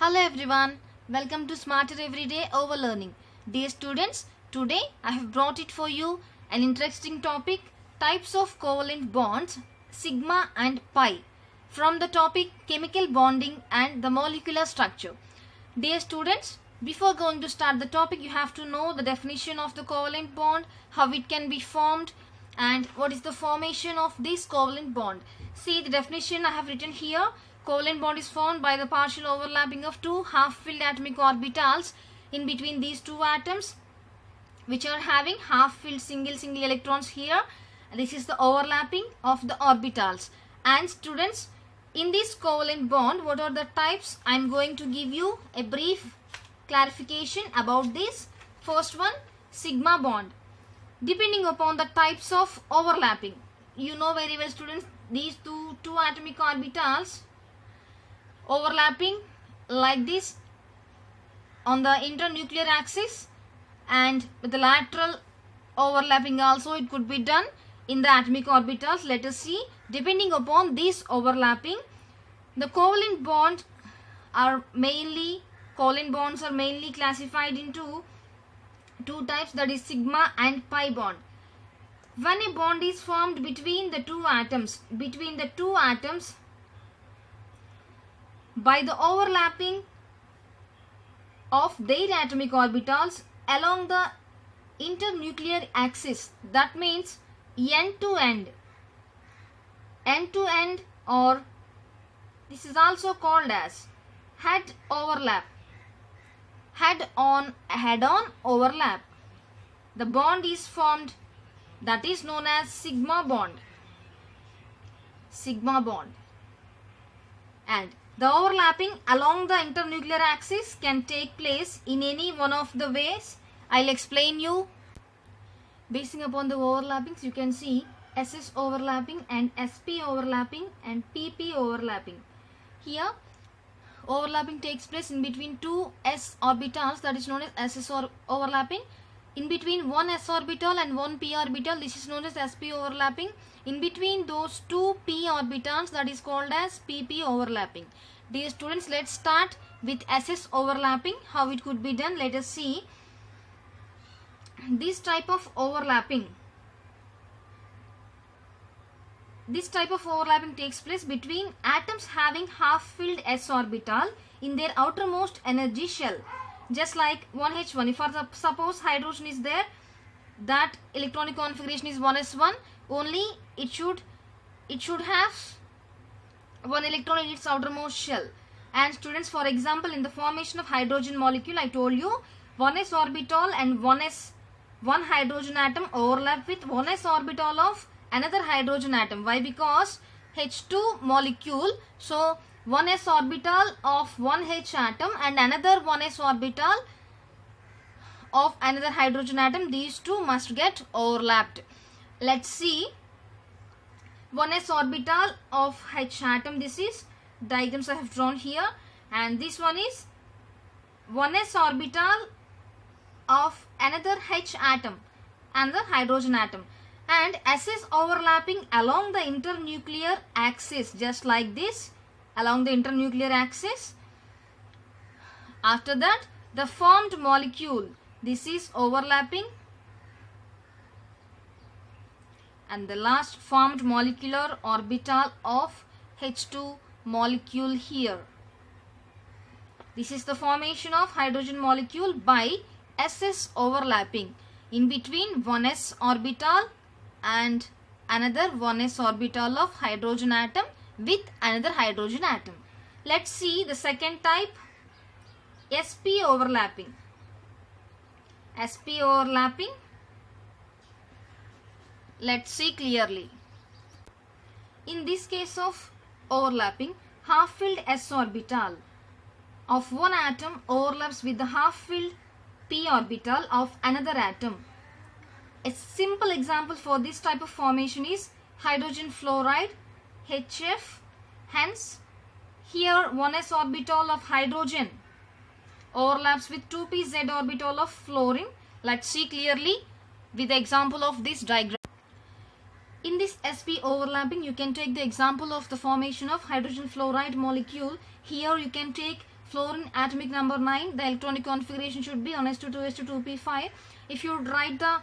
Hello everyone, welcome to Smarter Everyday Overlearning. Dear students, today I have brought it for you an interesting topic, types of covalent bonds, sigma and pi, from the topic chemical bonding and the molecular structure. Dear students, before going to start the topic, you have to know the definition of the covalent bond, how it can be formed, and what is the formation of this covalent bond. See the definition I have written here. Covalent bond is formed by the partial overlapping of two half-filled atomic orbitals in between these two atoms, which are having half-filled single electrons here. This is the overlapping of the orbitals. And students, in this covalent bond, what are the types? I am going to give you a brief clarification about this. First one, sigma bond. Depending upon the types of overlapping, you know very well students, these two atomic orbitals overlapping like this on the internuclear axis, and with the lateral overlapping also it could be done in the atomic orbitals. Let us see. Depending upon this overlapping, the covalent bonds are mainly classified into two types, that is sigma and pi bond. When a bond is formed between the two atoms by the overlapping of their atomic orbitals along the internuclear axis, that means end to end, or this is also called as head overlap, head-on overlap, the bond is formed, that is known as sigma bond. And the overlapping along the internuclear axis can take place in any one of the ways. I'll explain you. Basing upon the overlappings, you can see SS overlapping and SP overlapping and PP overlapping. Here, overlapping takes place in between two s orbitals, that is known as SS overlapping. In between one s orbital and one p orbital, this is known as SP overlapping. In between those two p orbitals, that is called as PP overlapping. Dear students, let's start with SS overlapping, how it could be done. Let us see. This type of overlapping takes place between atoms having half-filled s orbital in their outermost energy shell. Just like 1h1, if suppose hydrogen is there, that electronic configuration is 1s1, only it should have one electron in its outermost shell. And students, for example, in the formation of hydrogen molecule, I told you 1s orbital and 1 hydrogen atom overlap with 1s orbital of another hydrogen atom. Why? Because H2 molecule, so 1s orbital of 1H atom and another 1s orbital of another hydrogen atom, these two must get overlapped. Let's see. 1s orbital of H atom, this is diagrams I have drawn here, and this one is 1s orbital of another H atom, another hydrogen atom, and SS overlapping along the internuclear axis, just like this, along the internuclear axis. After that, the formed molecule, this is overlapping, and the last formed molecular orbital of H2 molecule here. This is the formation of hydrogen molecule by SS overlapping in between 1s orbital and another 1s orbital of hydrogen atom with another hydrogen atom. Let's see the second type, SP overlapping. SP overlapping, let's see clearly. In this case of overlapping, half-filled s orbital of one atom overlaps with the half-filled p orbital of another atom. A simple example for this type of formation is hydrogen fluoride, HF. Hence, here 1s orbital of hydrogen overlaps with 2p z orbital of fluorine. Let's see clearly with the example of this diagram. In this sp overlapping, you can take the example of the formation of hydrogen fluoride molecule. Here you can take fluorine atomic number 9, the electronic configuration should be 1s2 2s2 2p5. If you write the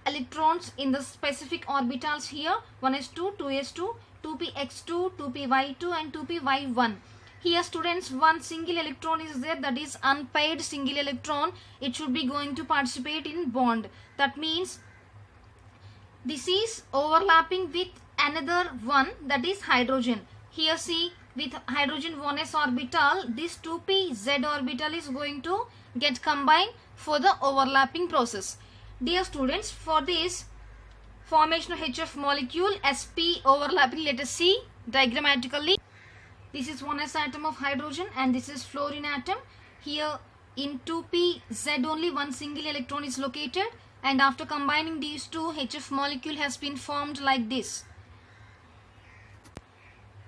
electrons in the specific orbitals here, 1s2 2s2 2px2 2py2 and 2py1. Here students, one single electron is there, that is unpaired single electron. It should be going to participate in bond. That means this is overlapping with another one, that is hydrogen. Here see, with hydrogen 1s orbital, this 2pz orbital is going to get combined for the overlapping process. Dear students, for this formation of HF molecule, sp overlapping, let us see diagrammatically. This is 1s atom of hydrogen and this is fluorine atom. Here in 2pz only one single electron is located, and after combining these two, HF molecule has been formed like this.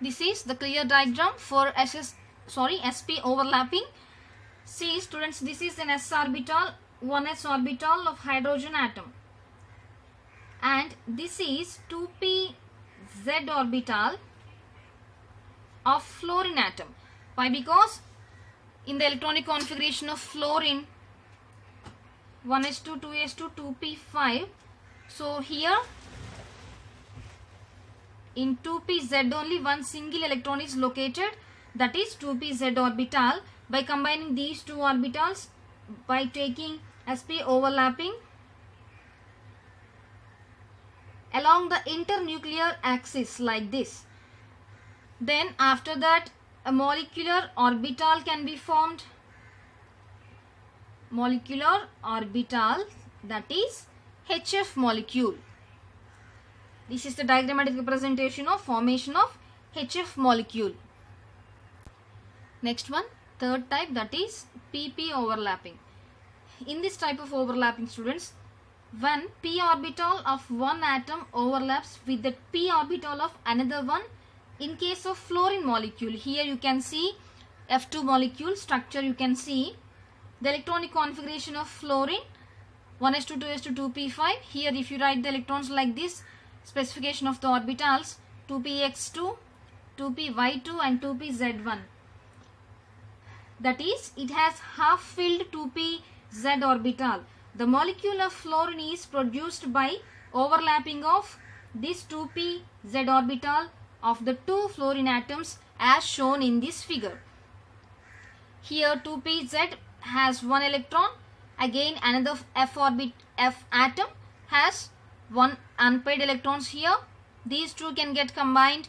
This is the clear diagram for sp overlapping. See students, this is an s orbital, 1s orbital of hydrogen atom, and this is 2pz orbital of fluorine atom. Why? Because in the electronic configuration of fluorine, 1s2 2s2 2p5, so here in 2pz only one single electron is located, that is 2pz orbital. By combining these two orbitals, by taking sp overlapping along the internuclear axis like this, then after that a molecular orbital can be formed. Molecular orbital, that is HF molecule. This is the diagrammatic representation of formation of HF molecule. Next one, third type, that is pp overlapping. In this type of overlapping students, when p orbital of one atom overlaps with the p orbital of another one, in case of fluorine molecule, here you can see F2 molecule structure, you can see the electronic configuration of fluorine, 1s2 2s2 2p5. Here if you write the electrons like this, specification of the orbitals, 2px2 2py2 and 2pz1. That is, it has half filled 2pz orbital. The molecule of fluorine is produced by overlapping of this 2pz orbital of the two fluorine atoms as shown in this figure. Here 2pz has one electron, again another F atom has one unpaired electrons here. These two can get combined.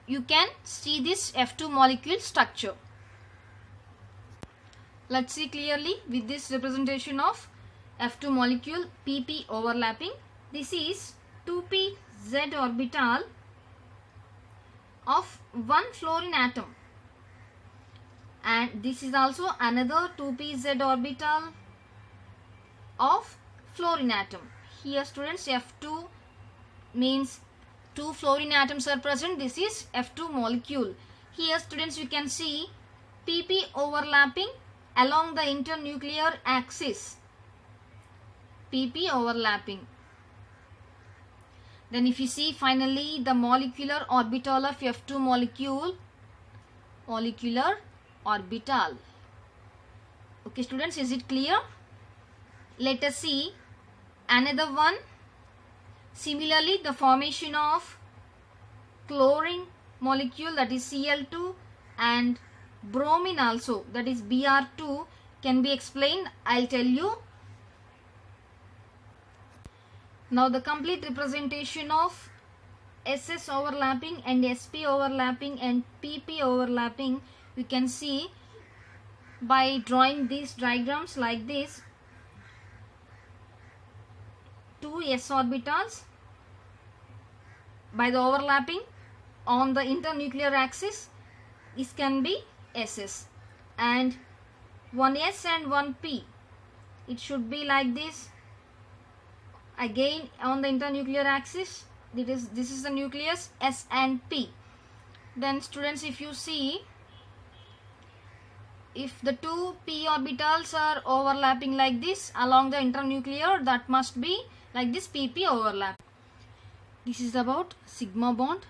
You can see this F2 molecule structure. Let's see clearly with this representation of F2 molecule pp overlapping. This is 2pz orbital of one fluorine atom, and this is also another 2pz orbital of fluorine atom. Here students, F2 means two fluorine atoms are present. This is F2 molecule. Here students, you can see pp overlapping along the internuclear axis. pp overlapping. Then if you see finally the molecular orbital of F2 molecule, molecular orbital. Okay students, is it clear? Let us see another one. Similarly, the formation of chlorine molecule, that is Cl2, and bromine also, that is Br2, can be explained. I'll tell you. Now the complete representation of SS overlapping and SP overlapping and PP overlapping we can see by drawing these diagrams like this. Two s orbitals by the overlapping on the internuclear axis, this can be SS, and one S and one P, it should be like this. Again on the internuclear axis, this is the nucleus, S and P. Then students, if you see, if the two p orbitals are overlapping like this along the internuclear, that must be like this pp overlap. This is about sigma bond.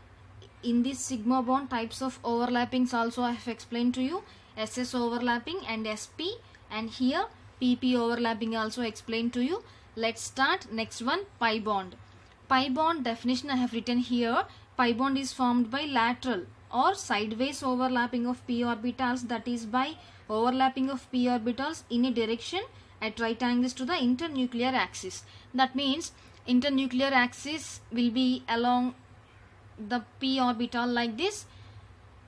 In this sigma bond, types of overlappings also I have explained to you. SS overlapping and SP, and here PP overlapping also explained to you. Let's start. Next one, pi bond. Pi bond definition I have written here. Pi bond is formed by lateral or sideways overlapping of p orbitals, that is by overlapping of p orbitals in a direction at right angles to the internuclear axis. That means internuclear axis will be along the p orbital like this,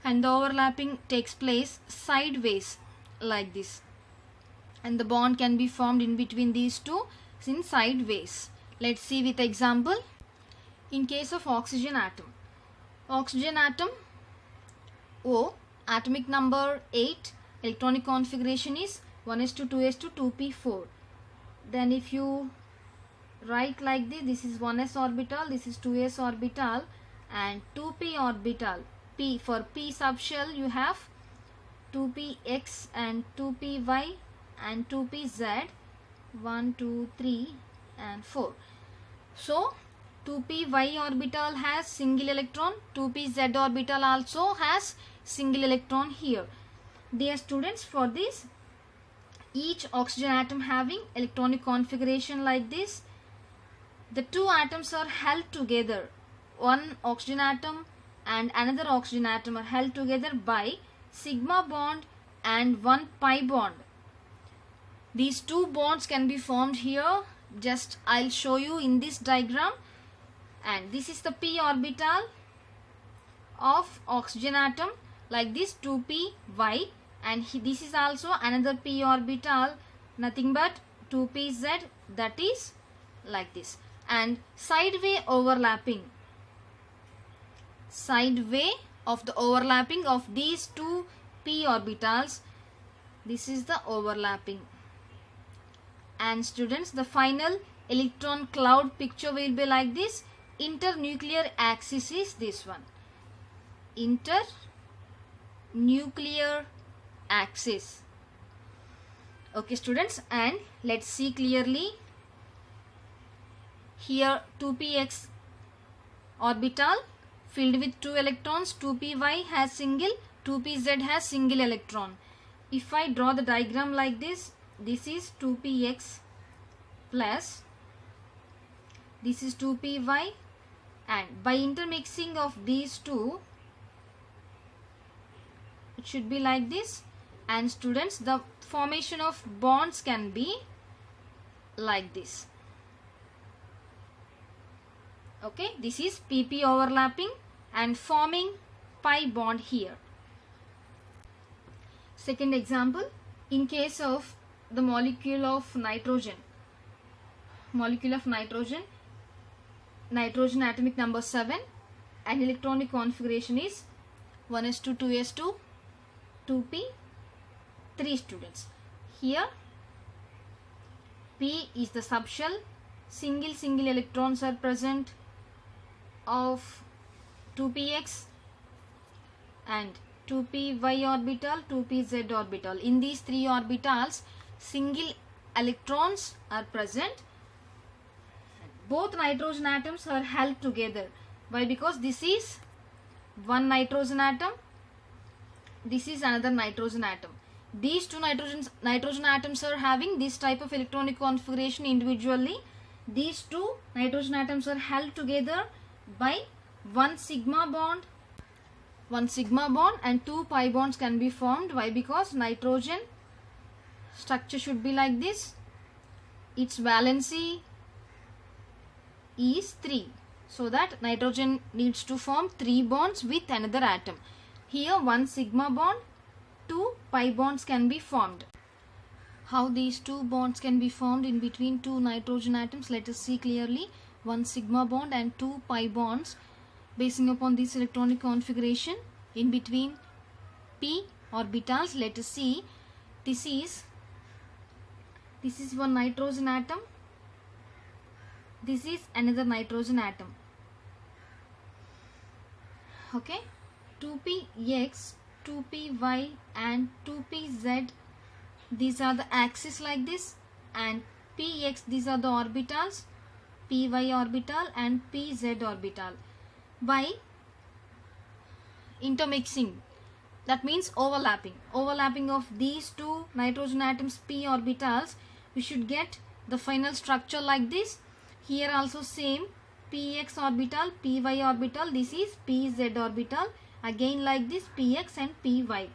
and the overlapping takes place sideways like this, and the bond can be formed in between these two in sideways. Let's see with example. In case of oxygen atom, O, atomic number 8, electronic configuration is 1s2 2s2 2p4. Then if you write like this is 1s orbital, this is 2s orbital, and 2p orbital. P, for p subshell you have 2px and 2py and 2pz, 1 2 3 and 4. So 2py orbital has single electron, 2pz orbital also has single electron here. Dear students, for this each oxygen atom having electronic configuration like this, the two atoms are held together. One oxygen atom and another oxygen atom are held together by sigma bond and one pi bond. These two bonds can be formed here. Just I'll show you in this diagram. And this is the p orbital of oxygen atom like this, 2py, and this is also another p orbital, nothing but 2pz, that is like this. And sideway overlapping, sideway of the overlapping of these two p orbitals, this is the overlapping. And students, the final electron cloud picture will be like this. Internuclear axis is this one, internuclear axis. Okay students, and let's see clearly. Here 2px orbital filled with 2 electrons, 2py has single, 2pz has single electron. If I draw the diagram like this, this is 2px plus this is 2py, and by intermixing of these two it should be like this. And students, the formation of bonds can be like this. Okay, this is pp overlapping and forming pi bond here. Second example, in case of the molecule of nitrogen, nitrogen atomic number 7, and electronic configuration is 1s2 2s2 2p 3 students. Here p is the subshell, single electrons are present of 2px and 2py orbital, 2pz orbital. In these three orbitals single electrons are present. Both nitrogen atoms are held together. Why? Because this is one nitrogen atom, this is another nitrogen atom. These two nitrogen atoms are having this type of electronic configuration individually. These two nitrogen atoms are held together by one sigma bond, and two pi bonds can be formed. Why? Because nitrogen structure should be like this. Its valency is 3, so that nitrogen needs to form 3 bonds with another atom. Here one sigma bond, 2 pi bonds can be formed. How these two bonds can be formed in between two nitrogen atoms, let us see clearly. One sigma bond and 2 pi bonds basing upon this electronic configuration in between p orbitals. Let us see, this is one nitrogen atom, this is another nitrogen atom. Okay, 2px, 2py and 2pz, these are the axes like this, and px, these are the orbitals, py orbital and pz orbital. By intermixing that means overlapping of these two nitrogen atoms p orbitals, we should get the final structure like this. Here also same, px orbital, py orbital, this is pz orbital, again like this px and py.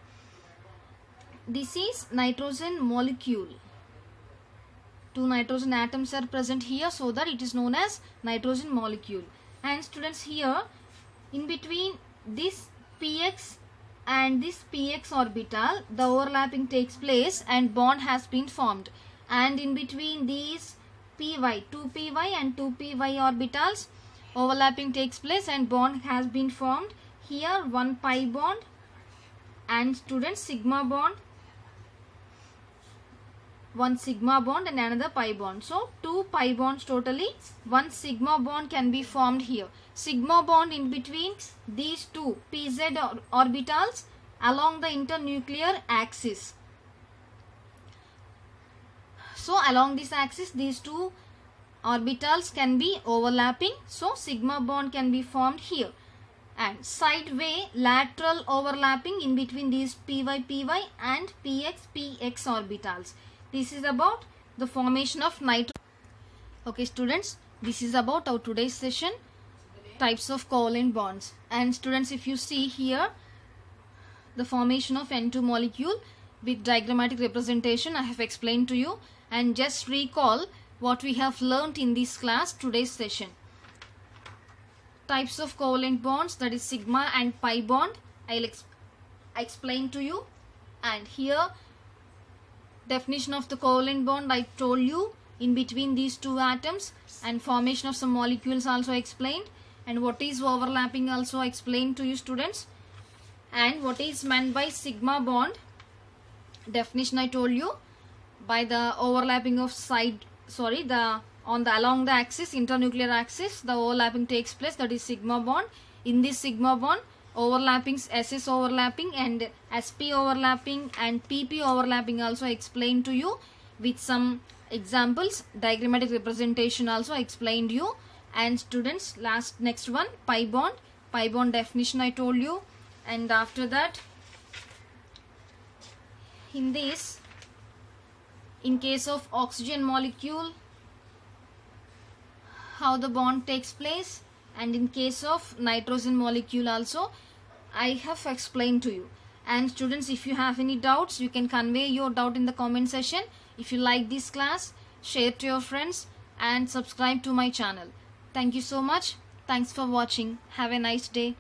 This is nitrogen molecule. Two nitrogen atoms are present here, so that it is known as nitrogen molecule. And students, here in between this px and this px orbital, the overlapping takes place and bond has been formed. And in between these py, 2py and 2py orbitals, overlapping takes place and bond has been formed. Here one pi bond and students sigma bond, one sigma bond and another pi bond. So two pi bonds totally, one sigma bond can be formed here. Sigma bond in between these two pz orbitals along the internuclear axis. So along this axis these two orbitals can be overlapping, so sigma bond can be formed here. And sideway lateral overlapping in between these py and px orbitals. This is about the formation of nitrogen. Okay students, this is about our today's session, types of covalent bonds. And students, if you see here, the formation of N2 molecule with diagrammatic representation I have explained to you. And just recall what we have learnt in this class, today's session. Types of covalent bonds, that is sigma and pi bond, I'll explain to you. And here definition of the covalent bond I told you, in between these two atoms, and formation of some molecules also explained, and what is overlapping also explained to you students, and what is meant by sigma bond. Definition I told you, by the overlapping of along the axis, internuclear axis, the overlapping takes place, that is sigma bond. In this sigma bond, overlappings, SS overlapping and SP overlapping and PP overlapping also explained to you with some examples. Diagrammatic representation also explained you. And students, next one, pi bond. Pi bond definition I told you. And after that, in this, in case of oxygen molecule, how the bond takes place, and in case of nitrogen molecule also I have explained to you. And students, if you have any doubts, you can convey your doubt in the comment section. If you like this class, share to your friends and subscribe to my channel. Thank you so much. Thanks for watching. Have a nice day.